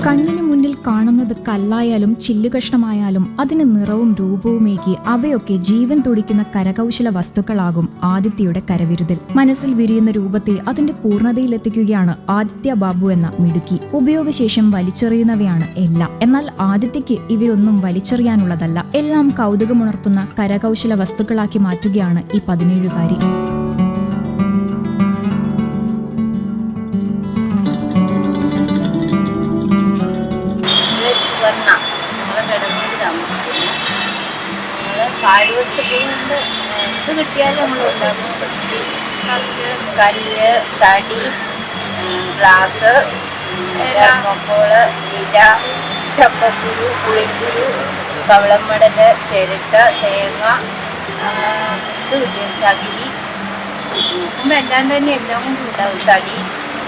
കണ്ണിന് മുന്നിൽ കാണുന്നത് കല്ലായാലും ചില്ലുകഷ്ണമായാലും അതിന് നിറവും രൂപവുമേകി അവയൊക്കെ ജീവൻ തുടിക്കുന്ന കരകൗശല വസ്തുക്കളാകും ആദിത്യയുടെ കരവിരുതിൽ. മനസ്സിൽ വിരിയുന്ന രൂപത്തെ അതിന്റെ പൂർണ്ണതയിലെത്തിക്കുകയാണ് ആദിത്യ ബാബു എന്ന മിടുക്കി. ഉപയോഗശേഷം വലിച്ചെറിയുന്നവയാണ് എല്ലാം. എന്നാൽ ആദിത്യയ്ക്ക് ഇവയൊന്നും വലിച്ചെറിയാനുള്ളതല്ല. എല്ലാം കൗതുകമുണർത്തുന്ന കരകൗശല വസ്തുക്കളാക്കി മാറ്റുകയാണ് ഈ 17-കാരി. പാഴ്വസ്തുക്കളുണ്ട്. എന്ത് കിട്ടിയാലും നമ്മൾ ഉണ്ടാക്കും. കല്ല്, തടി, ഗ്ലാസ്, തെർമോക്കോള്, ഇല, ചപ്പക്കുരു, പുളിക്കുരു, കവളമടല്, ചിരട്ട, തേങ്ങ, ഇത് കിട്ടിയ ചകിരി, എല്ലാം തന്നെ എല്ലാം കൊണ്ടും ഉണ്ടാവും. തടി,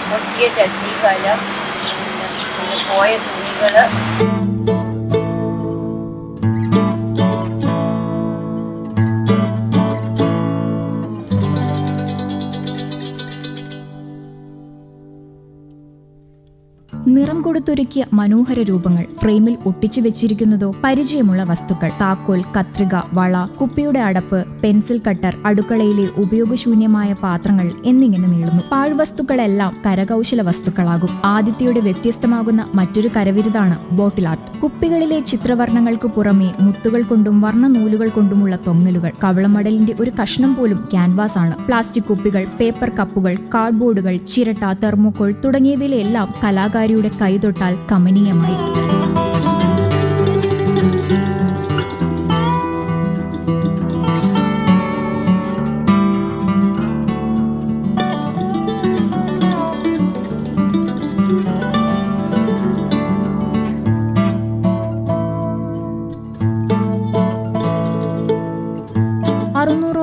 പൊട്ടിയ ചട്ടി, കലം, പോയ തുണികള്. നിറം കൊടുത്തൊരുക്കിയ മനോഹര രൂപങ്ങൾ, ഫ്രെയിമിൽ ഒട്ടിച്ചു വെച്ചിരിക്കുന്നതോ പരിചയമുള്ള വസ്തുക്കൾ, താക്കോൽ, കത്രിക, വള, കുപ്പിയുടെ അടപ്പ്, പെൻസിൽ കട്ടർ, അടുക്കളയിലെ ഉപയോഗശൂന്യമായ പാത്രങ്ങൾ എന്നിങ്ങനെ നീളുന്നു. പാഴ്വസ്തുക്കളെല്ലാം കരകൗശല വസ്തുക്കളാകും. ആദിത്യയുടെ വ്യത്യസ്തമാകുന്ന മറ്റൊരു കരവിരുതാണ് ബോട്ടിൽ ആർട്ട്. കുപ്പികളിലെ ചിത്രവർണ്ണങ്ങൾക്ക് പുറമെ മുത്തുകൾ കൊണ്ടും വർണ്ണനൂലുകൾ കൊണ്ടുമുള്ള തൊങ്ങലുകൾ. കവളമടലിന്റെ ഒരു കഷ്ണം പോലും ക്യാൻവാസ് ആണ്. പ്ലാസ്റ്റിക് കുപ്പികൾ, പേപ്പർ കപ്പുകൾ, കാർഡ്ബോർഡുകൾ, ചിരട്ട, തെർമോക്കോൾ തുടങ്ങിയവയിലെല്ലാം കലാകാരിയുടെ കൈതൊട്ടാൽ കമനീയമായി.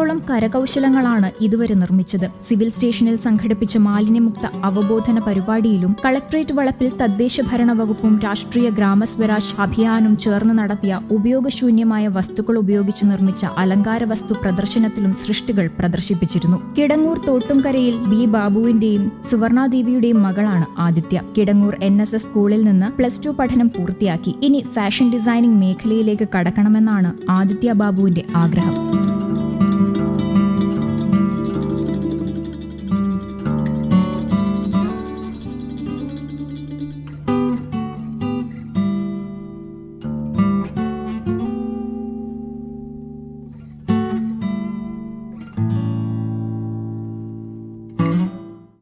ോളം കരകൗശലങ്ങളാണ് ഇതുവരെ നിർമ്മിച്ചത്. സിവിൽ സ്റ്റേഷനിൽ സംഘടിപ്പിച്ച മാലിന്യമുക്ത അവബോധന പരിപാടിയിലും കളക്ട്രേറ്റ് വളപ്പിൽ തദ്ദേശ ഭരണ വകുപ്പും രാഷ്ട്രീയ ഗ്രാമസ്വരാജ് അഭിയാനും ചേർന്ന് നടത്തിയ ഉപയോഗശൂന്യമായ വസ്തുക്കൾ ഉപയോഗിച്ച് നിർമ്മിച്ച അലങ്കാര വസ്തു പ്രദർശനത്തിലും സൃഷ്ടികൾ പ്രദർശിപ്പിച്ചിരുന്നു. കിടങ്ങൂർ തോട്ടുംകരയിൽ ബി ബാബുവിന്റെയും സുവർണാദേവിയുടെയും മകളാണ് ആദിത്യ. കിടങ്ങൂർ NSS സ്കൂളിൽ നിന്ന് +2 പഠനം പൂർത്തിയാക്കി. ഇനി ഫാഷൻ ഡിസൈനിംഗ് മേഖലയിലേക്ക് കടക്കണമെന്നാണ് ആദിത്യ ബാബുവിന്റെ ആഗ്രഹം.